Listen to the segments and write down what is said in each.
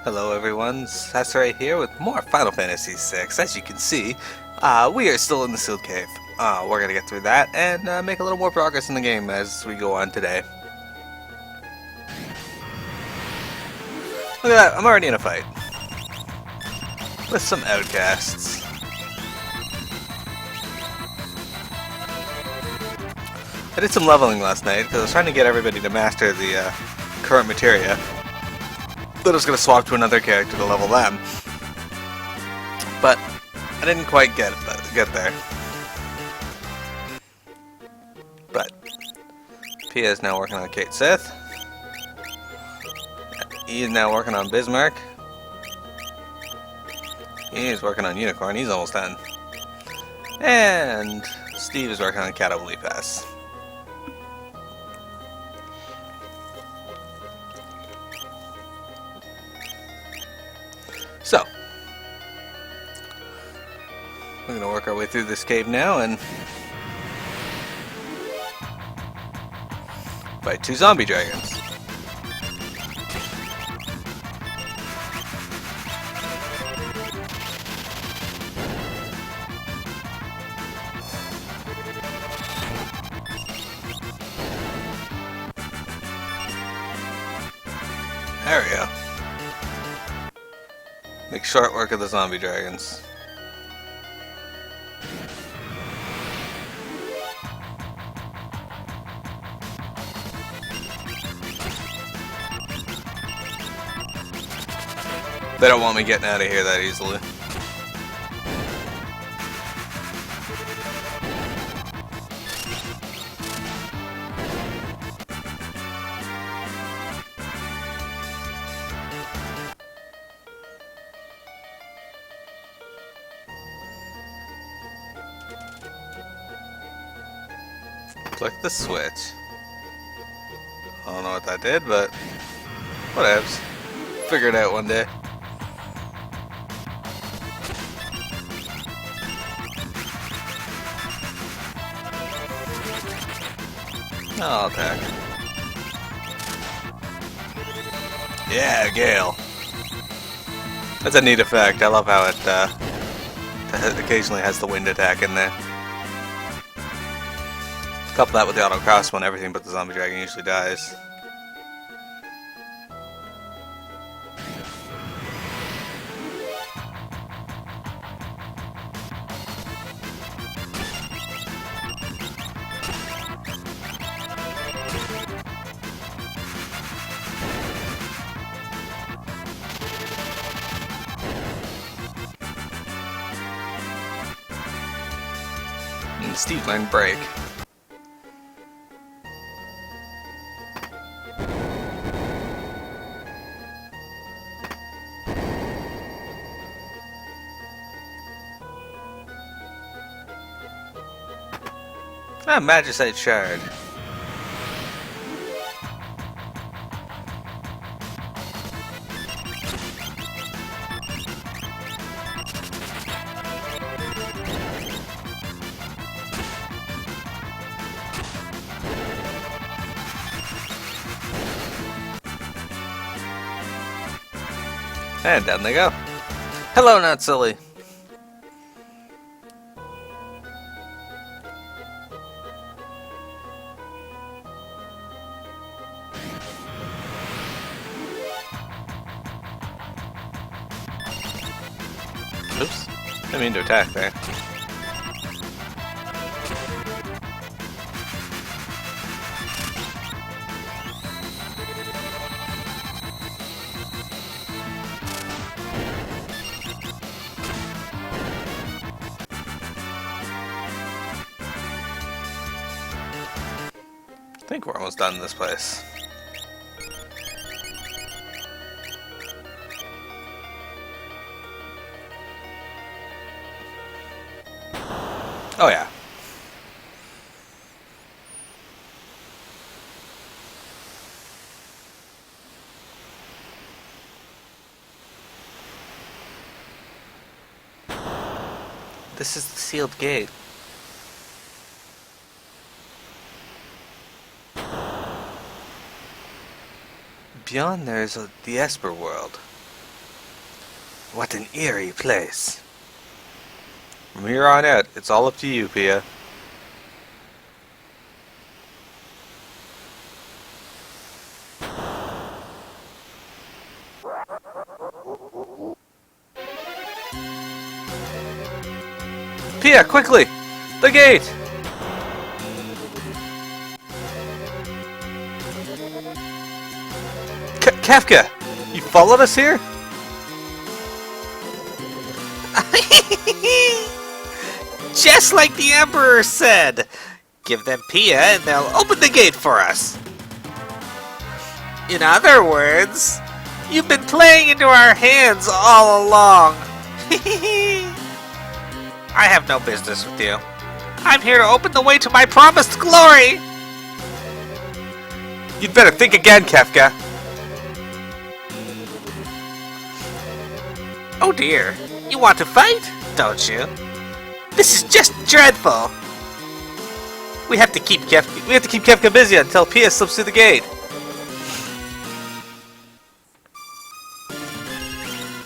Hello everyone, Sasaray here with more Final Fantasy VI. As you can see, we are still in the Sealed Cave. We're gonna get through that and make a little more progress in the game as we go on today. Look at that, I'm already in a fight. With some outcasts. I did some leveling last night because I was trying to get everybody to master the current materia. Then I was going to swap to another character to level them. But I didn't quite get there. But Pia is now working on Kate Sith. E is now working on Bismarck. He is working on Unicorn. He's almost done. And Steve is working on Catawalee Pass. So, we're going to work our way through this cave now and fight two zombie dragons. There we go. Make short work of the zombie dragons. They don't want me getting out of here that easily. Click the switch. I don't know what that did, but whatevs. Figure it out one day. I'll attack. Yeah, Gale. That's a neat effect. I love how it occasionally has the wind attack in there. Couple that with the auto crossbow and everything, but the zombie dragon usually dies. And Steve learned break. Ah, Magicite Shard. And down they go. Hello, not silly. Oops. Didn't mean to attack there. I think we're almost done in this place. Oh yeah. This is the sealed gate. Beyond there is the Esper world. What an eerie place. From here on out, it's all up to you, Pia. Pia, quickly! The gate! Kefka! You followed us here? Just like the Emperor said! Give them Pia and they'll open the gate for us! In other words, you've been playing into our hands all along! I have no business with you. I'm here to open the way to my promised glory! You'd better think again, Kefka. Oh dear, you want to fight, don't you? This is just dreadful! We have to keep Kefka busy until Pia slips through the gate.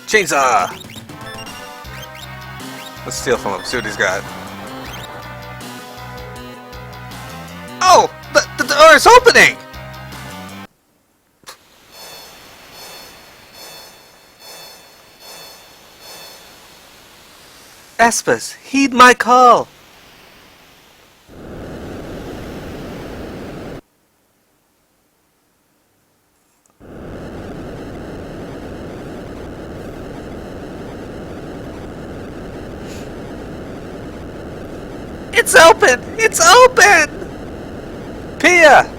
Chainsaw! Let's steal from him, see what he's got. Oh! The door is opening! Espas, heed my call! It's open! It's open! Pia!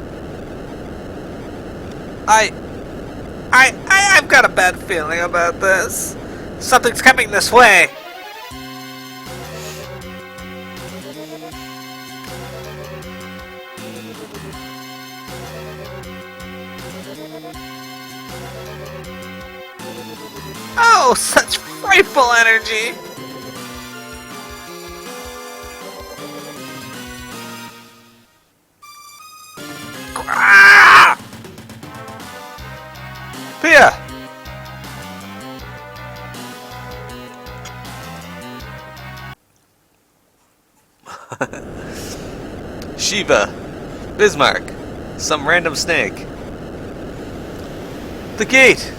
I've got a bad feeling about this. Something's coming this way. Oh, such frightful energy! Ah! Pia! Shiva, Bismarck, some random snake. The gate!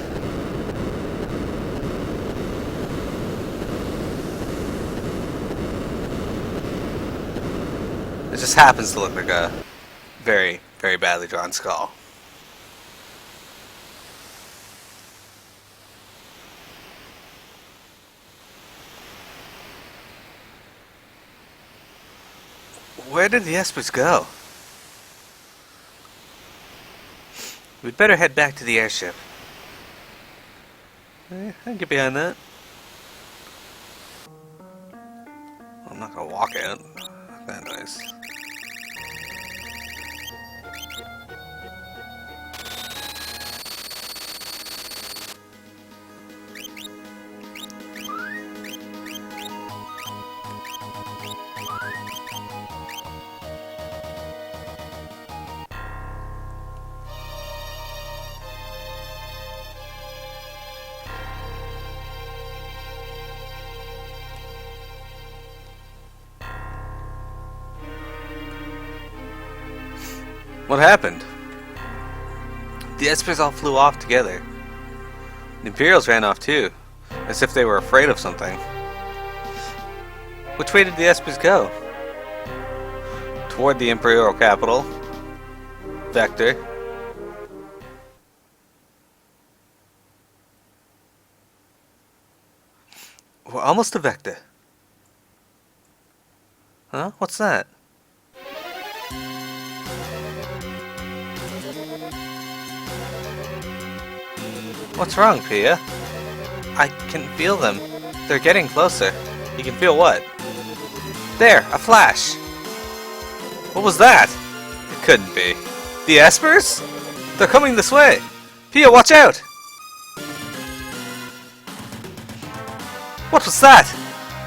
It just happens to look like a very, very badly drawn skull. Where did the Espers go? We'd better head back to the airship. I can get behind that. I'm not gonna walk out. That nice. What happened? The Espers all flew off together. The Imperials ran off too, as if they were afraid of something. Which way did the Espers go? Toward the Imperial capital. Vector. We're almost to Vector. Huh? What's that? What's wrong, Pia? I can feel them. They're getting closer. You can feel what? There, a flash. What was that? It couldn't be. The Espers? They're coming this way. Pia, watch out! What was that?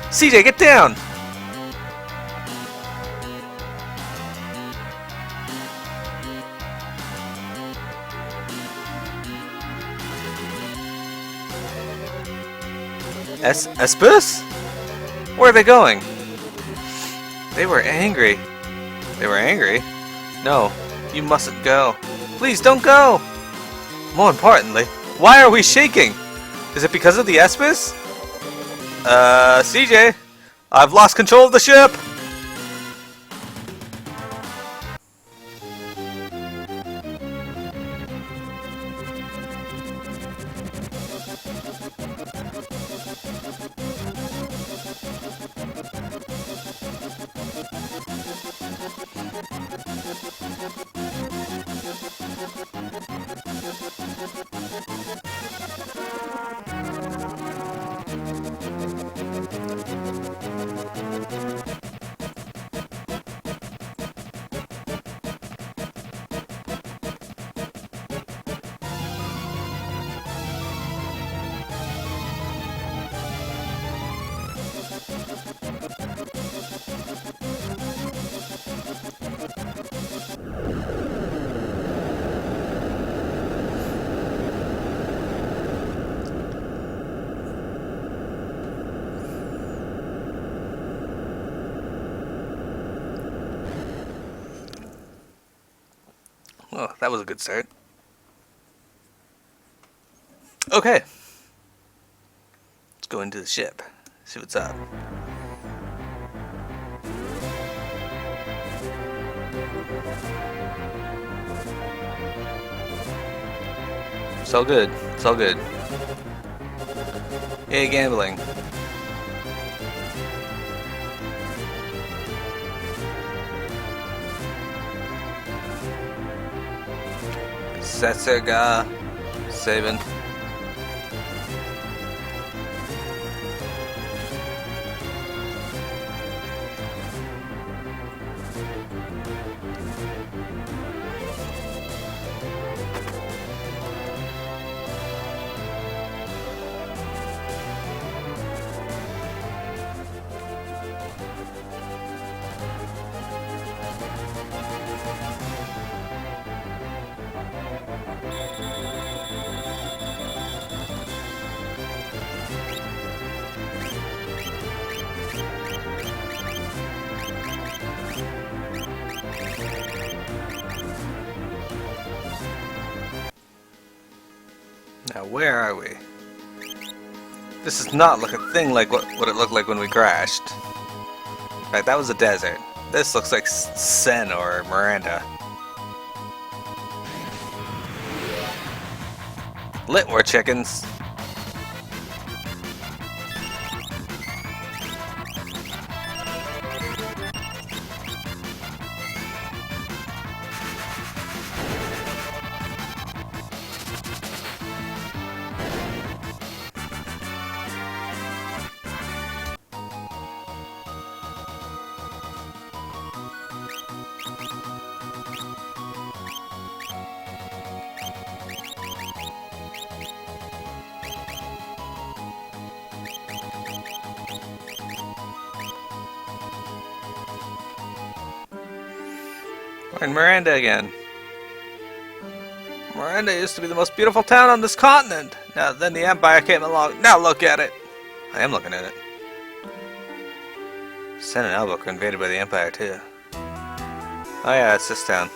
CJ, get down! Espus? Where are they going? They were angry. They were angry? No, you mustn't go. Please don't go! More importantly, why are we shaking? Is it because of the Espus? CJ, I've lost control of the ship! Oh, that was a good start. Okay. Let's go into the ship. See what's up. It's all good. It's all good. Yay, gambling. Setsuga Sabin. Now where are we? This does not look a thing like what it looked like when we crashed. In fact, that was a desert. This looks like Sen or Miranda. Lit war chickens. We're in Miranda again. Miranda used to be the most beautiful town on this continent. Now then the Empire came along. Now look at it. I am looking at it. Sen and Elbook were invaded by the Empire too. Oh yeah, it's this town.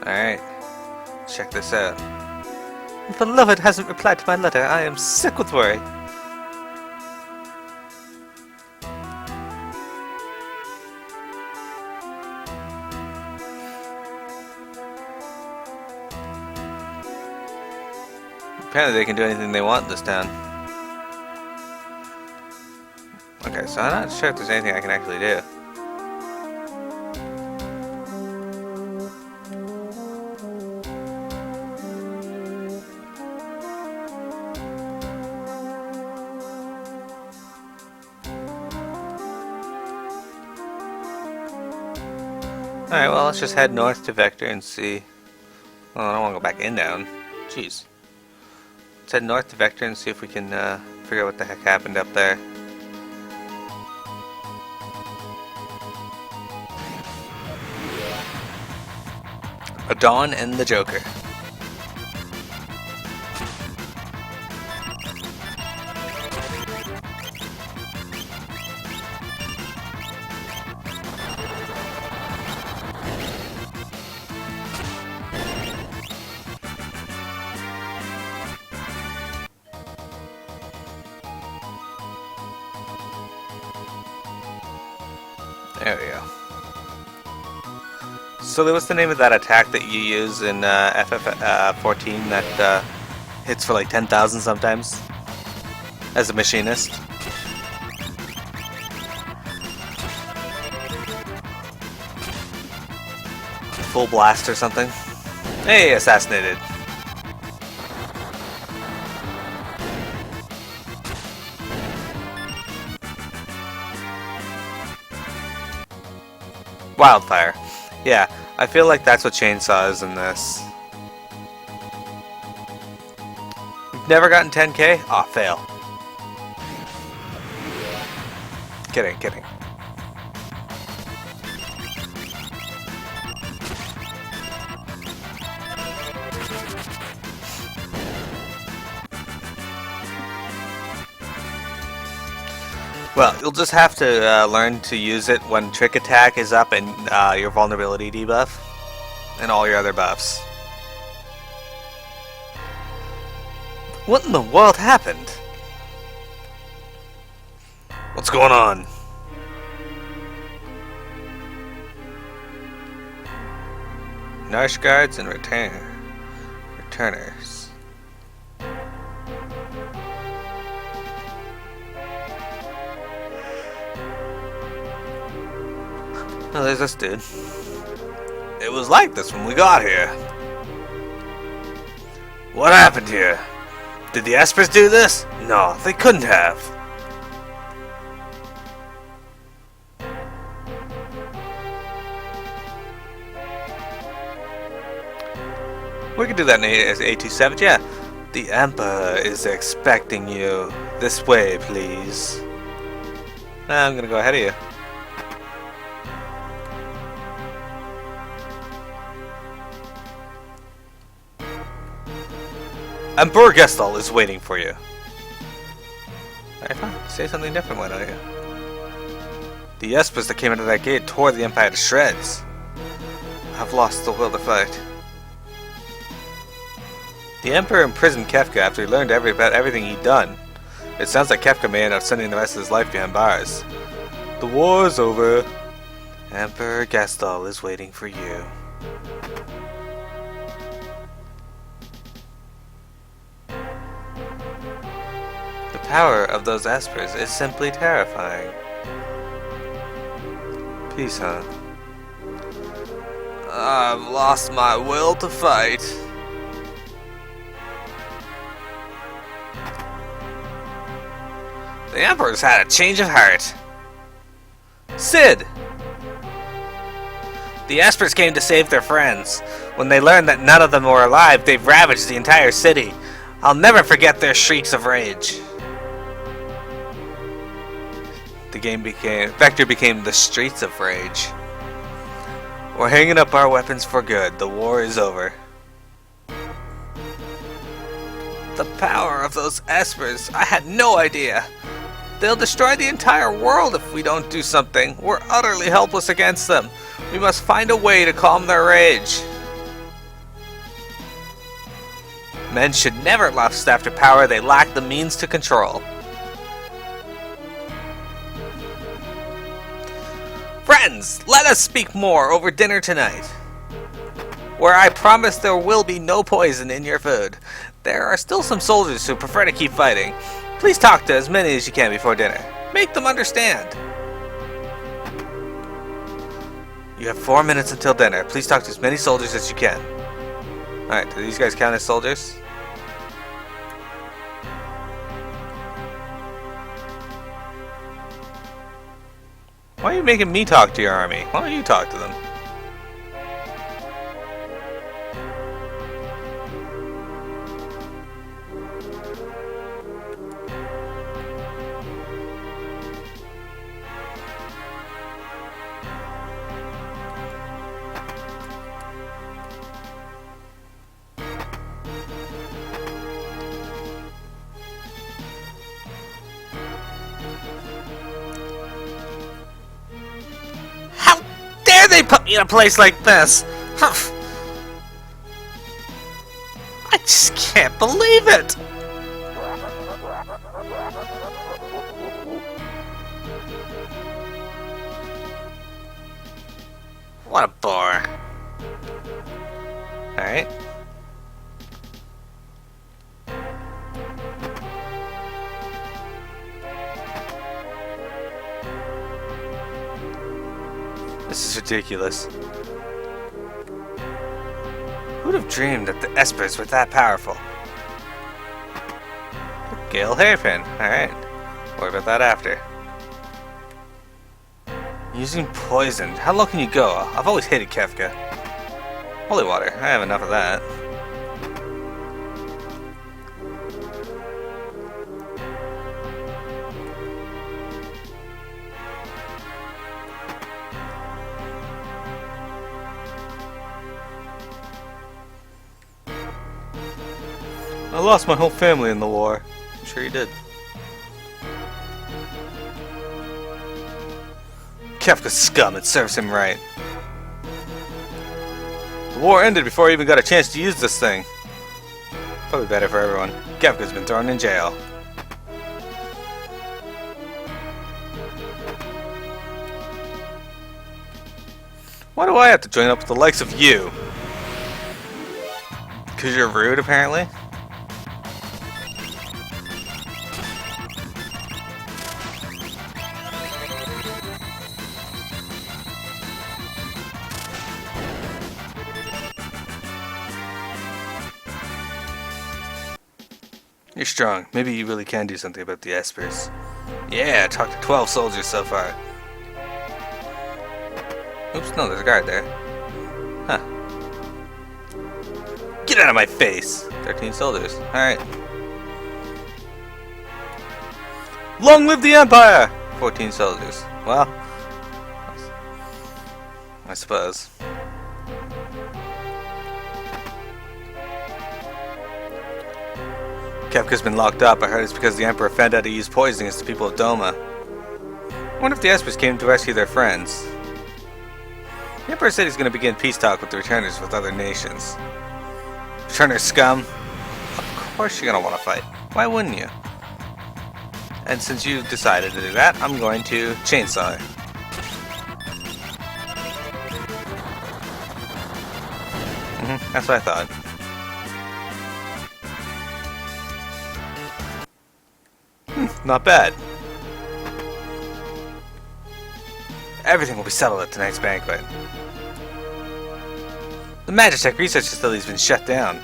Alright. Check this out. The beloved hasn't replied to my letter. I am sick with worry. Apparently they can do anything they want in this town. Okay, so I'm not sure if there's anything I can actually do. Alright, well, let's just head north to Vector and see... Well, I don't want to go back in down. Jeez. Let's head north to Vector and see if we can figure out what the heck happened up there. Adon and the Joker. So what's the name of that attack that you use in FF14 that hits for like 10,000 sometimes? As a machinist? Full blast or something? Hey, assassinated. Wildfire. Yeah, I feel like that's what Chainsaw is in this. You've never gotten 10k? Aw, fail. Kidding, kidding. Well, you'll just have to learn to use it when Trick Attack is up and your vulnerability debuff, and all your other buffs. What in the world happened? What's going on? Narshe guards and returners. Oh, there's this dude. It was like this when we got here. What happened here? Did the Espers do this? No, they couldn't have. We could do that in A27, yeah. The Emperor is expecting you. This way, please. I'm gonna go ahead of you. Emperor Gestahl is waiting for you. Alright, fine. Say something different, why don't you? The Espers that came into that gate tore the Empire to shreds. I've lost the will to fight. The Emperor imprisoned Kefka after he learned about everything he'd done. It sounds like Kefka may end up spending the rest of his life behind bars. The war is over. Emperor Gestahl is waiting for you. The power of those Espers is simply terrifying. Peace, huh? I've lost my will to fight. The Emperor's had a change of heart. Cid! The Espers came to save their friends. When they learned that none of them were alive, they've ravaged the entire city. I'll never forget their shrieks of rage. Vector became the Streets of Rage. We're hanging up our weapons for good. The war is over. The power of those Espers. I had no idea. They'll destroy the entire world if we don't do something. We're utterly helpless against them. We must find a way to calm their rage. Men should never lust after power they lack the means to control. Friends, let us speak more over dinner tonight, where I promise there will be no poison in your food. There are still some soldiers who prefer to keep fighting. Please talk to as many as you can before dinner. Make them understand. You have 4 minutes until dinner. Please talk to as many soldiers as you can. Alright, do these guys count as soldiers? Why are you making me talk to your army? Why don't you talk to them? They put me in a place like this. I just can't believe it. What a bore. Alright. This is ridiculous. Who'd have dreamed that the Espers were that powerful? Gale Hairpin. Alright. Worry about that after. Using poison. How low can you go? I've always hated Kefka. Holy water. I have enough of that. I lost my whole family in the war. I'm sure you did. Kefka's scum, it serves him right. The war ended before I even got a chance to use this thing. Probably better for everyone. Kefka's been thrown in jail. Why do I have to join up with the likes of you? 'Cause you're rude, apparently? You're strong. Maybe you really can do something about the Espers. Yeah, talked to 12 soldiers so far. Oops, no, there's a guard there. Huh. Get out of my face! 13 soldiers. Alright. Long live the Empire! 14 soldiers. Well, I suppose. Kefka's been locked up. I heard it's because the Emperor found out to use poison against the people of Doma. I wonder if the Espers came to rescue their friends. The Emperor said he's going to begin peace talk with the returners with other nations. Returner scum? Of course you're going to want to fight. Why wouldn't you? And since you decided to do that, I'm going to chainsaw it. That's what I thought. Not bad. Everything will be settled at tonight's banquet. The Magitech research facility's been shut down.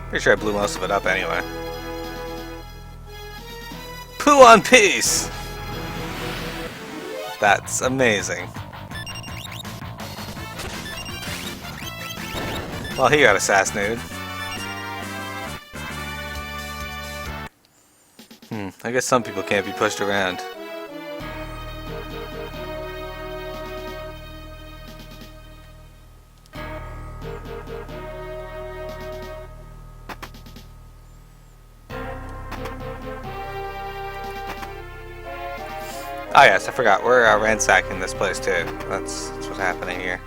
Pretty sure I blew most of it up anyway. Poo on peace! That's amazing. Well, he got assassinated. I guess some people can't be pushed around. Oh yes, I forgot. We're ransacking this place too. That's what's happening here.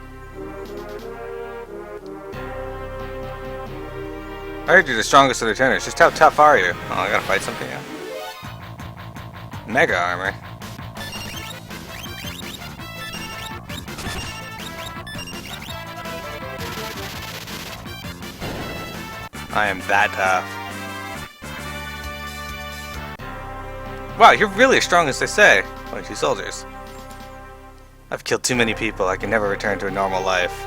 I heard you're the strongest of the returners. Just how tough are you? Oh, I gotta fight something now. Mega armor. I am that tough. Wow, you're really as strong as they say. 22 soldiers. I've killed too many people. I can never return to a normal life.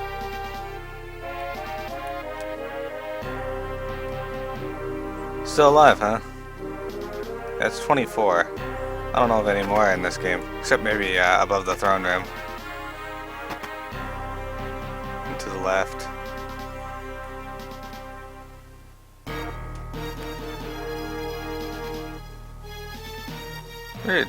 Still alive, huh? That's 24. I don't know of any more in this game, except maybe above the throne room. And to the left. Weird.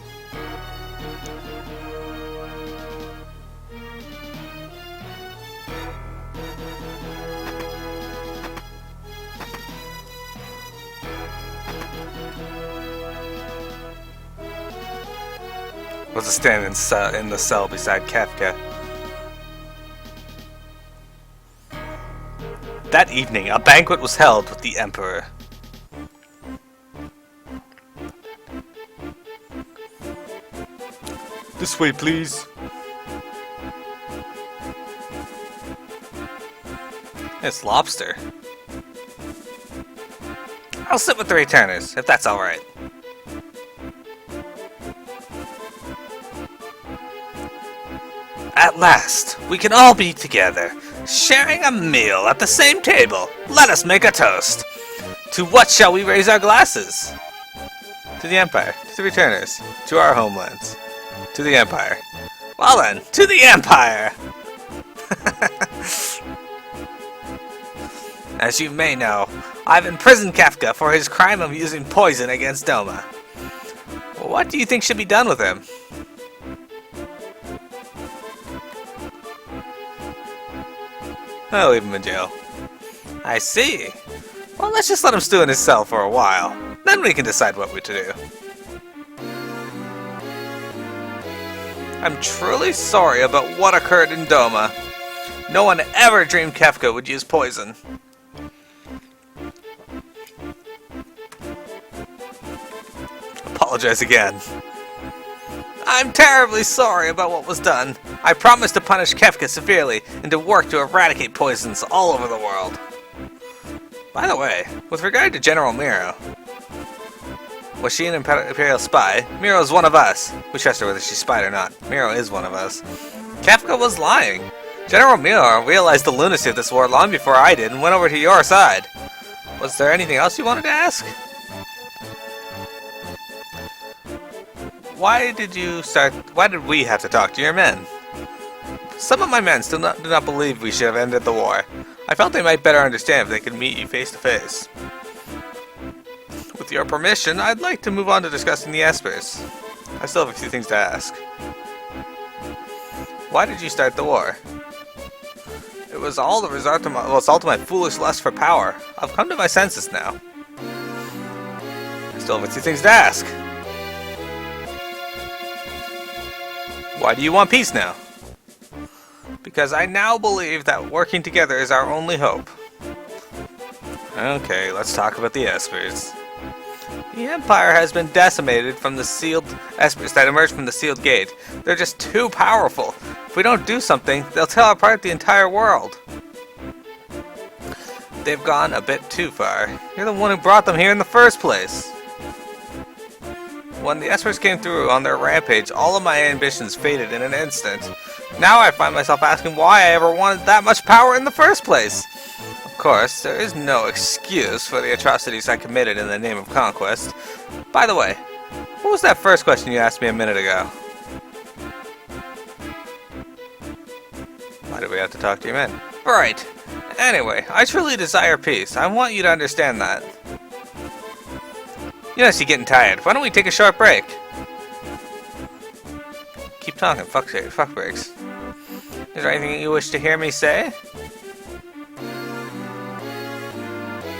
Was standing in the cell beside Kefka. That evening, a banquet was held with the Emperor. This way, please. It's lobster. I'll sit with the returners, if that's alright. At last, we can all be together, sharing a meal at the same table. Let us make a toast. To what shall we raise our glasses? To the Empire, to the returners, to our homelands, to the Empire. Well then, to the Empire! As you may know, I've imprisoned Kefka for his crime of using poison against Doma. What do you think should be done with him? I'll leave him in jail. I see. Well, let's just let him stew in his cell for a while. Then we can decide what we're to do. I'm truly sorry about what occurred in Doma. No one ever dreamed Kefka would use poison. Apologize again. I'm terribly sorry about what was done. I promise to punish Kefka severely and to work to eradicate poisons all over the world. By the way, with regard to General Miro, was she an Imperial spy? Miro is one of us. We trust her whether she's spied or not. Miro is one of us. Kefka was lying. General Miro realized the lunacy of this war long before I did and went over to your side. Was there anything else you wanted to ask? Why did we have to talk to your men? Some of my men still do not believe we should have ended the war. I felt they might better understand if they could meet you face to face. With your permission, I'd like to move on to discussing the Espers. I still have a few things to ask. Why did you start the war? It was all the result to my foolish lust for power. I've come to my senses now. I still have a few things to ask. Why do you want peace now? Because I now believe that working together is our only hope. Okay, let's talk about the Espers. The Empire has been decimated from the sealed Espers that emerged from the sealed gate. They're just too powerful. If we don't do something, they'll tear apart the entire world. They've gone a bit too far. You're the one who brought them here in the first place. When the Espers came through on their rampage, all of my ambitions faded in an instant. Now I find myself asking why I ever wanted that much power in the first place. Of course, there is no excuse for the atrocities I committed in the name of conquest. By the way, what was that first question you asked me a minute ago? Why do we have to talk to your men? Right. Anyway, I truly desire peace. I want you to understand that. You must be getting tired. Why don't we take a short break? Keep talking. Fuck breaks. Is there anything you wish to hear me say?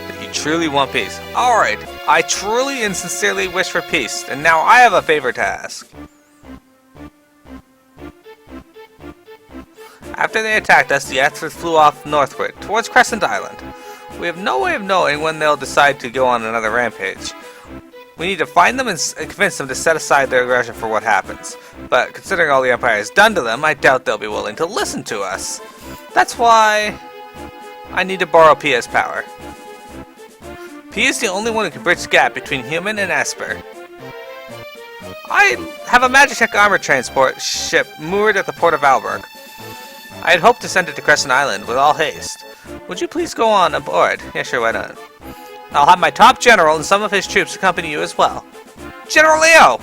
That you truly want peace. Alright. I truly and sincerely wish for peace. And now I have a favor to ask. After they attacked us, the Espers flew off northward, towards Crescent Island. We have no way of knowing when they'll decide to go on another rampage. We need to find them and convince them to set aside their aggression for what happens. But considering all the Empire has done to them, I doubt they'll be willing to listen to us. That's why I need to borrow Pia's power. Pia is the only one who can bridge the gap between human and Esper. I have a Magitech armor transport ship moored at the port of Alberg. I had hoped to send it to Crescent Island with all haste. Would you please go on aboard? Yeah, sure, why not? I'll have my top general and some of his troops accompany you as well. General Leo!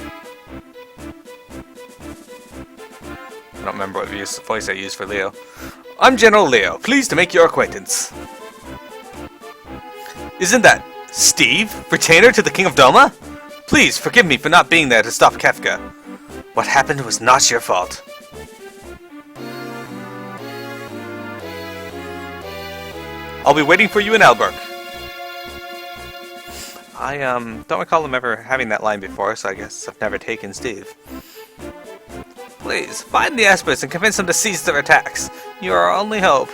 I don't remember what voice I used for Leo. I'm General Leo. Pleased to make your acquaintance. Isn't that Steve, retainer to the King of Doma? Please forgive me for not being there to stop Kefka. What happened was not your fault. I'll be waiting for you in Alberg. I don't recall them ever having that line before, so I guess I've never taken Steve. Please, find the Espers and convince them to cease their attacks. You are our only hope.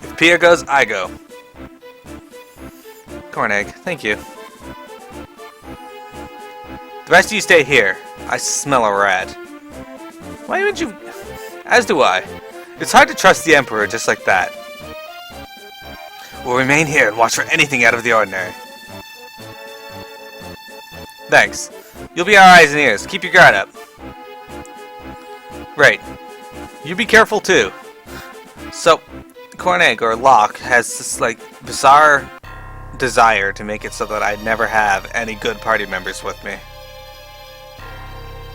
If Pia goes, I go. Corn egg, thank you. The rest of you stay here. I smell a rat. Why would you... As do I. It's hard to trust the Emperor just like that. We'll remain here and watch for anything out of the ordinary. Thanks. You'll be our eyes and ears. Keep your guard up. Right. You be careful too. So, Koenig, or Locke, has this, like, bizarre desire to make it so that I never have any good party members with me.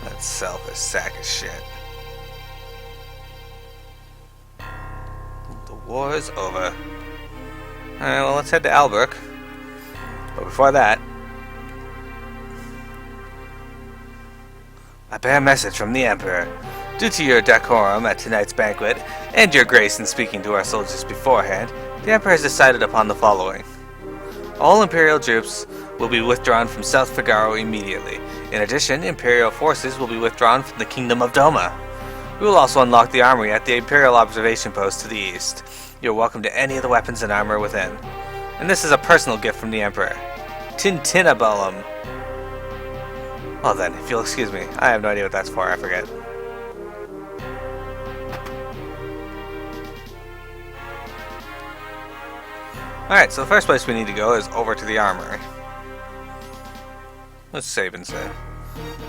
That selfish sack of shit. The war is over. Alright, well, let's head to Albrook. But before that, I bear a message from the Emperor. Due to your decorum at tonight's banquet, and your grace in speaking to our soldiers beforehand, the Emperor has decided upon the following. All Imperial troops will be withdrawn from South Figaro immediately. In addition, Imperial forces will be withdrawn from the Kingdom of Doma. We will also unlock the armory at the Imperial Observation Post to the east. You're welcome to any of the weapons and armor within. And this is a personal gift from the Emperor. Tintinabellum. Well then, if you'll excuse me, I have no idea what that's for, I forget. Alright, so the first place we need to go is over to the armory. Let's save and say.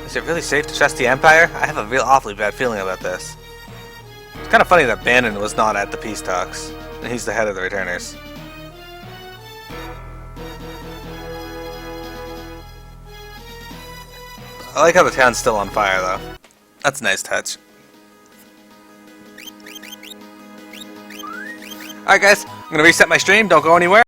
Is it really safe to trust the Empire? I have a real awfully bad feeling about this. It's kind of funny that Bannon was not at the peace talks, and he's the head of the Returners. I like how the town's still on fire, though. That's a nice touch. Alright guys, I'm going to reset my stream, don't go anywhere.